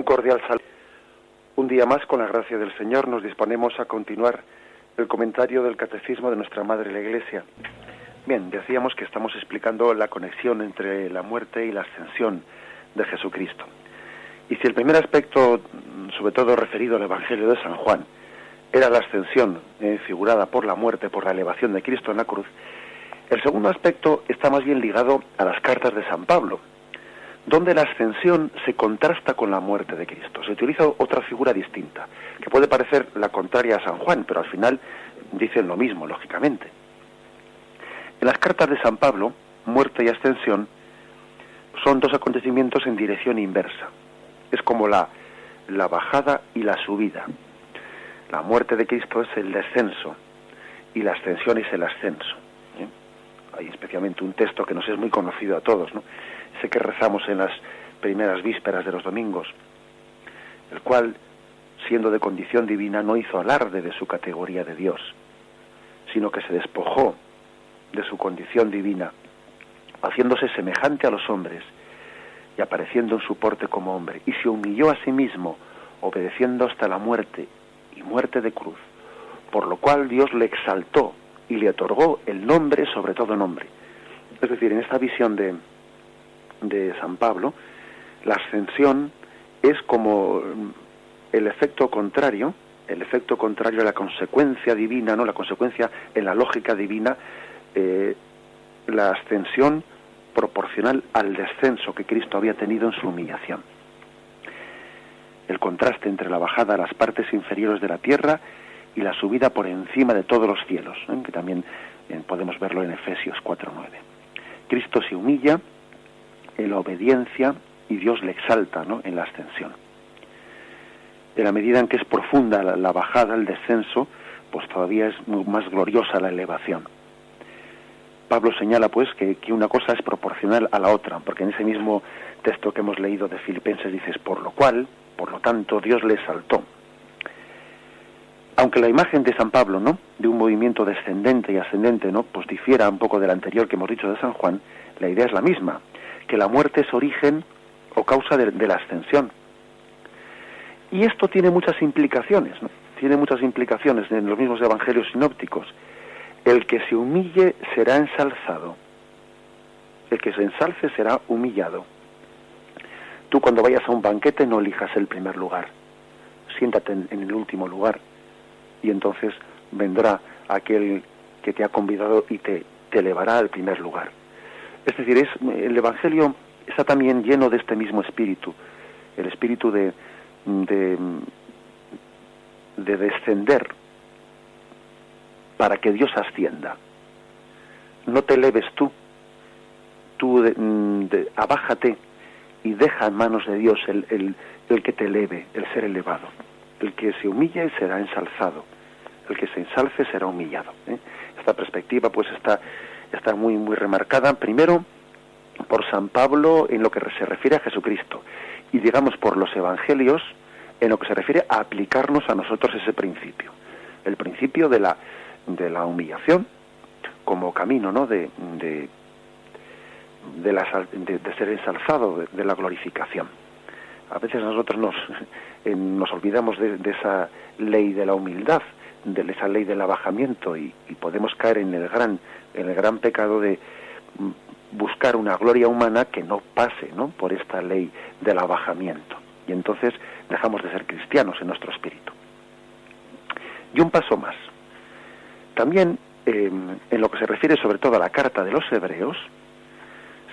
cordial saludo. Un día más, con la gracia del Señor, nos disponemos a continuar el comentario del Catecismo de nuestra Madre la Iglesia. Bien, decíamos que estamos explicando la conexión entre la muerte y la ascensión de Jesucristo. Y si el primer aspecto, sobre todo referido al Evangelio de San Juan, era la ascensión figurada por la muerte, por la elevación de Cristo en la cruz, el segundo aspecto está más bien ligado a las cartas de San Pablo, donde la ascensión se contrasta con la muerte de Cristo. Se utiliza otra figura distinta, que puede parecer la contraria a San Juan, pero al final dicen lo mismo, lógicamente. En las cartas de San Pablo, muerte y ascensión son dos acontecimientos en dirección inversa. Es como la bajada y la subida. La muerte de Cristo es el descenso y la ascensión es el ascenso. Hay especialmente un texto que nos es muy conocido a todos, ¿no? Ese que rezamos en las primeras vísperas de los domingos, el cual, siendo de condición divina, no hizo alarde de su categoría de Dios, sino que se despojó de su condición divina, haciéndose semejante a los hombres y apareciendo en su porte como hombre, y se humilló a sí mismo, obedeciendo hasta la muerte, y muerte de cruz, por lo cual Dios le exaltó y le otorgó el nombre sobre todo nombre. Es decir, en esta visión de San Pablo, la ascensión es como el efecto contrario a la consecuencia divina, ¿no? La consecuencia en la lógica divina, la ascensión proporcional al descenso que Cristo había tenido en su humillación. El contraste entre la bajada a las partes inferiores de la tierra y la subida por encima de todos los cielos, que también podemos verlo en Efesios 4:9. Cristo se humilla en la obediencia y Dios le exalta, ¿no?, en la ascensión. En la medida en que es profunda la bajada, el descenso, pues todavía es más gloriosa la elevación. Pablo señala pues que una cosa es proporcional a la otra, porque en ese mismo texto que hemos leído de Filipenses dices, por lo tanto, Dios le exaltó. Aunque la imagen de San Pablo, ¿no?, de un movimiento descendente y ascendente, ¿no?, pues difiera un poco del anterior que hemos dicho de San Juan, la idea es la misma, que la muerte es origen o causa de la ascensión. Y esto tiene muchas implicaciones, ¿no? Tiene muchas implicaciones en los mismos evangelios sinópticos. El que se humille será ensalzado. El que se ensalce será humillado. Tú cuando vayas a un banquete no elijas el primer lugar. Siéntate en el último lugar. Y entonces vendrá aquel que te ha convidado y te elevará al primer lugar. Es decir, el Evangelio está también lleno de este mismo espíritu, el espíritu de descender para que Dios ascienda. No te eleves tú abájate y deja en manos de Dios el que te eleve, el ser elevado. El que se humille será ensalzado, el que se ensalce será humillado. Esta perspectiva pues está muy muy remarcada, primero por San Pablo en lo que se refiere a Jesucristo, y digamos por los evangelios en lo que se refiere a aplicarnos a nosotros ese principio, el principio de la humillación como camino, ¿no?, de ser ensalzado, de la glorificación. A veces nosotros nos olvidamos de esa ley de la humildad, de esa ley del abajamiento, y podemos caer en el gran pecado de buscar una gloria humana que no pase, ¿no?, por esta ley del abajamiento, y entonces dejamos de ser cristianos en nuestro espíritu. Y un paso más, también en lo que se refiere sobre todo a la carta de los Hebreos,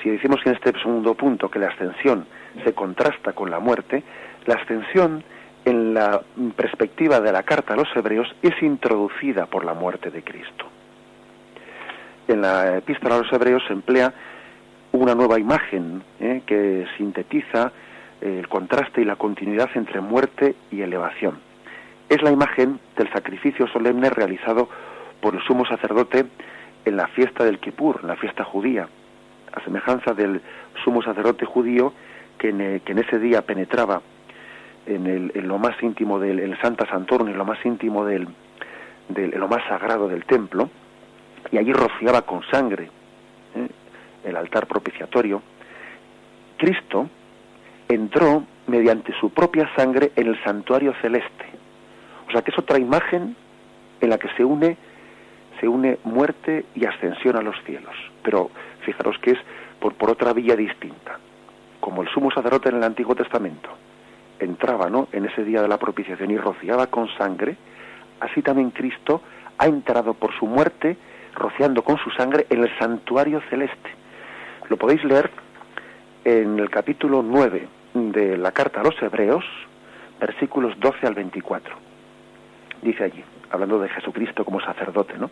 si decimos en este segundo punto que la ascensión se contrasta con la muerte, la ascensión en la perspectiva de la carta a los Hebreos es introducida por la muerte de Cristo. En la epístola a los Hebreos se emplea una nueva imagen que sintetiza el contraste y la continuidad entre muerte y elevación. Es la imagen del sacrificio solemne realizado por el sumo sacerdote en la fiesta del Kipur, en la fiesta judía, a semejanza del sumo sacerdote judío que en ese día penetraba en lo más íntimo del Santa Santorum, en lo más íntimo en lo más sagrado del templo, y allí rociaba con sangre el altar propiciatorio. Cristo entró mediante su propia sangre en el santuario celeste. O sea que es otra imagen en la que se une muerte y ascensión a los cielos. Pero fijaros que es por otra vía distinta. Como el sumo sacerdote en el Antiguo Testamento entraba, ¿no?, en ese día de la propiciación y rociaba con sangre, así también Cristo ha entrado por su muerte, rociando con su sangre en el santuario celeste. Lo podéis leer en el capítulo 9 de la carta a los Hebreos, versículos 12 al 24. Dice allí, hablando de Jesucristo como sacerdote, ¿no?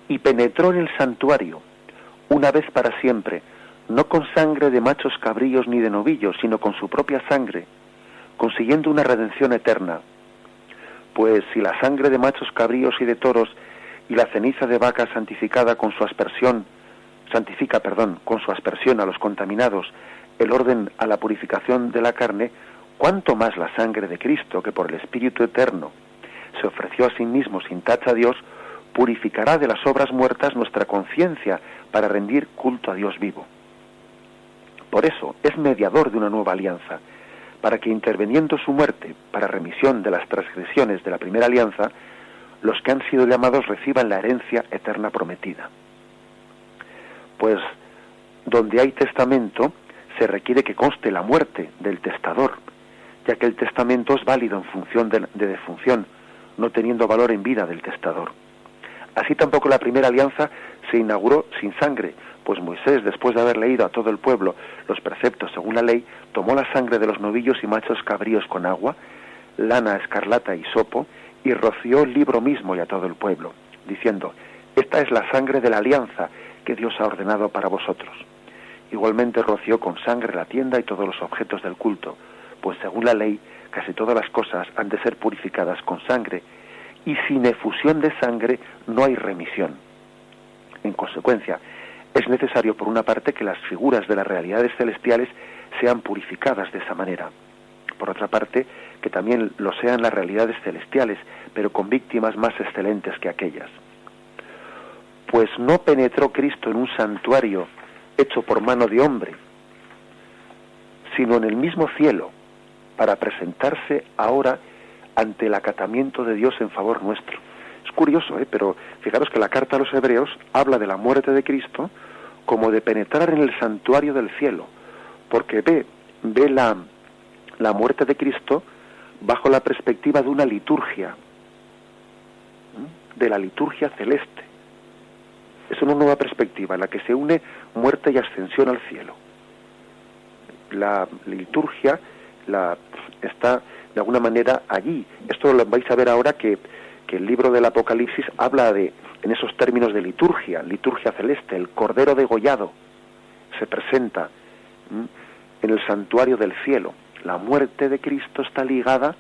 Y penetró en el santuario, una vez para siempre, no con sangre de machos cabríos ni de novillos, sino con su propia sangre, consiguiendo una redención eterna. Pues si la sangre de machos cabríos y de toros y la ceniza de vaca santifica con su aspersión a los contaminados, el orden a la purificación de la carne, cuánto más la sangre de Cristo, que por el Espíritu Eterno se ofreció a sí mismo sin tacha a Dios, purificará de las obras muertas nuestra conciencia para rendir culto a Dios vivo. Por eso es mediador de una nueva alianza, para que interviniendo su muerte para remisión de las transgresiones de la primera alianza, los que han sido llamados reciban la herencia eterna prometida. Pues donde hay testamento se requiere que conste la muerte del testador, ya que el testamento es válido en función de defunción, no teniendo valor en vida del testador. Así tampoco la primera alianza se inauguró sin sangre, pues Moisés, después de haber leído a todo el pueblo los preceptos según la ley, tomó la sangre de los novillos y machos cabríos con agua, lana escarlata y hisopo, y roció el libro mismo y a todo el pueblo, diciendo: esta es la sangre de la alianza que Dios ha ordenado para vosotros. Igualmente roció con sangre la tienda y todos los objetos del culto, pues según la ley casi todas las cosas han de ser purificadas con sangre, y sin efusión de sangre no hay remisión. En consecuencia, es necesario por una parte que las figuras de las realidades celestiales sean purificadas de esa manera. Por otra parte, que también lo sean las realidades celestiales, pero con víctimas más excelentes que aquellas. Pues no penetró Cristo en un santuario hecho por mano de hombre, sino en el mismo cielo, para presentarse ahora ante el acatamiento de Dios en favor nuestro. Es curioso, pero fijaros que la carta a los Hebreos habla de la muerte de Cristo como de penetrar en el santuario del cielo, porque ve la muerte de Cristo bajo la perspectiva de una liturgia, de la liturgia celeste. Es una nueva perspectiva en la que se une muerte y ascensión al cielo. La liturgia está de alguna manera allí. Esto lo vais a ver ahora que el libro del Apocalipsis habla en esos términos de liturgia celeste. El Cordero degollado se presenta en el santuario del cielo. La muerte de Cristo está ligada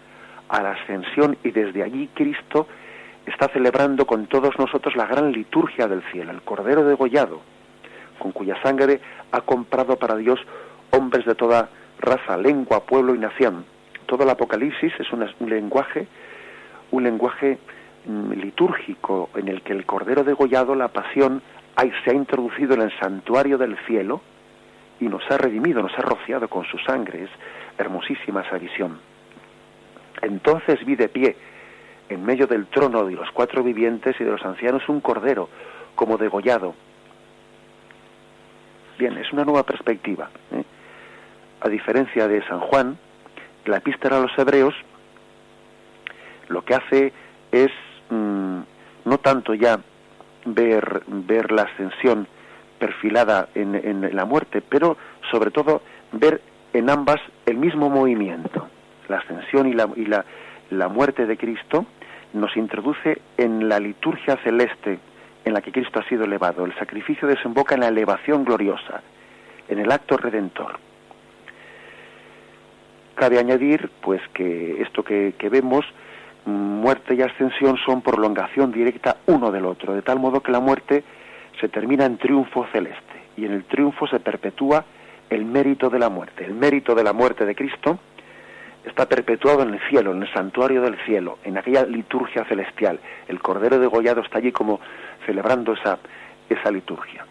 a la ascensión y desde allí Cristo está celebrando con todos nosotros la gran liturgia del cielo, el Cordero degollado, con cuya sangre ha comprado para Dios hombres de toda raza, lengua, pueblo y nación. Todo el Apocalipsis es un lenguaje litúrgico en el que el Cordero degollado, la pasión, se ha introducido en el santuario del cielo y nos ha redimido, nos ha rociado con su sangre. Es hermosísima esa visión. Entonces vi de pie en medio del trono de los cuatro vivientes y de los ancianos un cordero como degollado. Bien, es una nueva perspectiva, A diferencia de San Juan, la epístola a los Hebreos lo que hace es no tanto ya ver la ascensión perfilada en la muerte, pero sobre todo ver en ambas el mismo movimiento. La ascensión y la muerte de Cristo nos introduce en la liturgia celeste en la que Cristo ha sido elevado. El sacrificio desemboca en la elevación gloriosa, en el acto redentor. Cabe añadir, pues, que esto que vemos, muerte y ascensión, son prolongación directa uno del otro, de tal modo que la muerte se termina en triunfo celeste, y en el triunfo se perpetúa el mérito de la muerte. El mérito de la muerte de Cristo está perpetuado en el cielo, en el santuario del cielo, en aquella liturgia celestial. El Cordero degollado está allí como celebrando esa liturgia.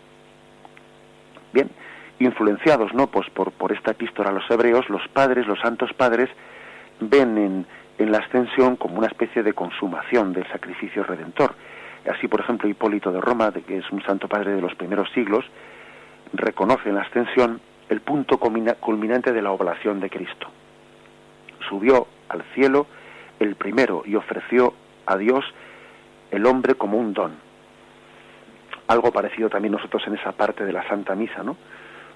Bien, influenciados, ¿no?, pues por esta epístola a los hebreos, los padres, los santos padres, ven en la ascensión como una especie de consumación del sacrificio redentor. Así, por ejemplo, Hipólito de Roma, que es un santo padre de los primeros siglos, reconoce en la ascensión el punto culminante de la oblación de Cristo. Subió al cielo el primero y ofreció a Dios el hombre como un don. Algo parecido también nosotros en esa parte de la Santa Misa, ¿no?,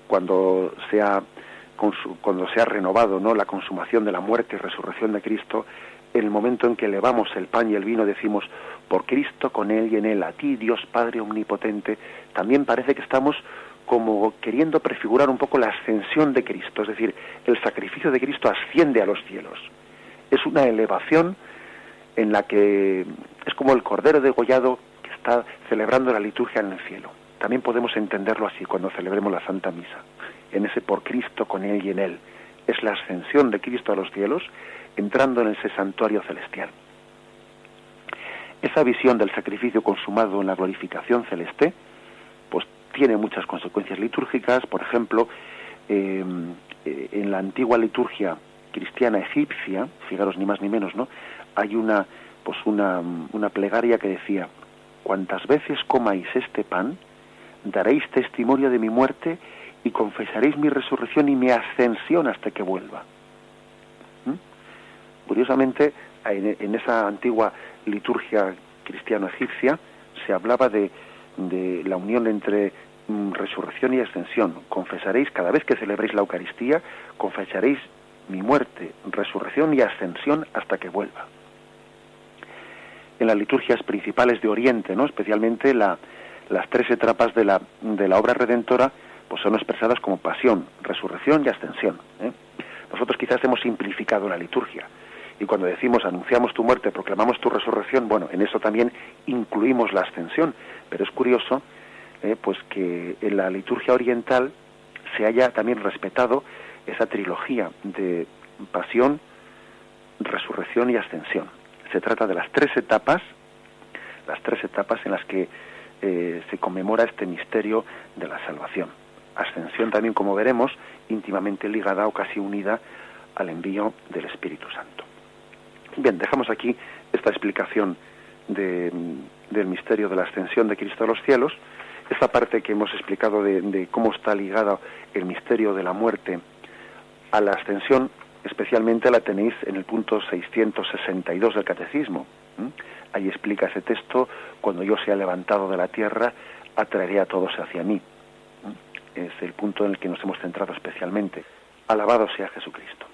cuando se ha renovado, ¿no?, la consumación de la muerte y resurrección de Cristo. En el momento en que elevamos el pan y el vino decimos: por Cristo, con Él y en Él, a ti, Dios Padre omnipotente. También parece que estamos como queriendo prefigurar un poco la ascensión de Cristo, es decir, el sacrificio de Cristo asciende a los cielos. Es una elevación en la que es como el Cordero degollado que está celebrando la liturgia en el cielo. También podemos entenderlo así cuando celebremos la Santa Misa, en ese por Cristo, con Él y en Él. Es la ascensión de Cristo a los cielos, entrando en ese santuario celestial. Esa visión del sacrificio consumado en la glorificación celeste, pues tiene muchas consecuencias litúrgicas. Por ejemplo, en la antigua liturgia cristiana egipcia, fijaros, ni más ni menos, ¿no?, hay una plegaria que decía: cuantas veces comáis este pan, daréis testimonio de mi muerte y confesaréis mi resurrección y mi ascensión hasta que vuelva. Curiosamente, en esa antigua liturgia cristiano-egipcia se hablaba de la unión entre resurrección y ascensión. Confesaréis, cada vez que celebréis la Eucaristía, confesaréis mi muerte, resurrección y ascensión hasta que vuelva. En las liturgias principales de Oriente, ¿no?, especialmente las tres etapas de la obra redentora, pues son expresadas como pasión, resurrección y ascensión. Nosotros quizás hemos simplificado la liturgia, y cuando decimos anunciamos tu muerte, proclamamos tu resurrección, bueno, en eso también incluimos la ascensión. Pero es curioso pues que en la liturgia oriental se haya también respetado esa trilogía de pasión, resurrección y ascensión. Se trata de las tres etapas en las que se conmemora este misterio de la salvación. Ascensión también, como veremos, íntimamente ligada o casi unida al envío del Espíritu Santo. Bien, dejamos aquí esta explicación del misterio de la ascensión de Cristo a los cielos. Esta parte que hemos explicado de cómo está ligado el misterio de la muerte a la ascensión, especialmente la tenéis en el punto 662 del Catecismo. Ahí explica ese texto: cuando yo sea levantado de la tierra, atraeré a todos hacia mí. Es el punto en el que nos hemos centrado especialmente. Alabado sea Jesucristo.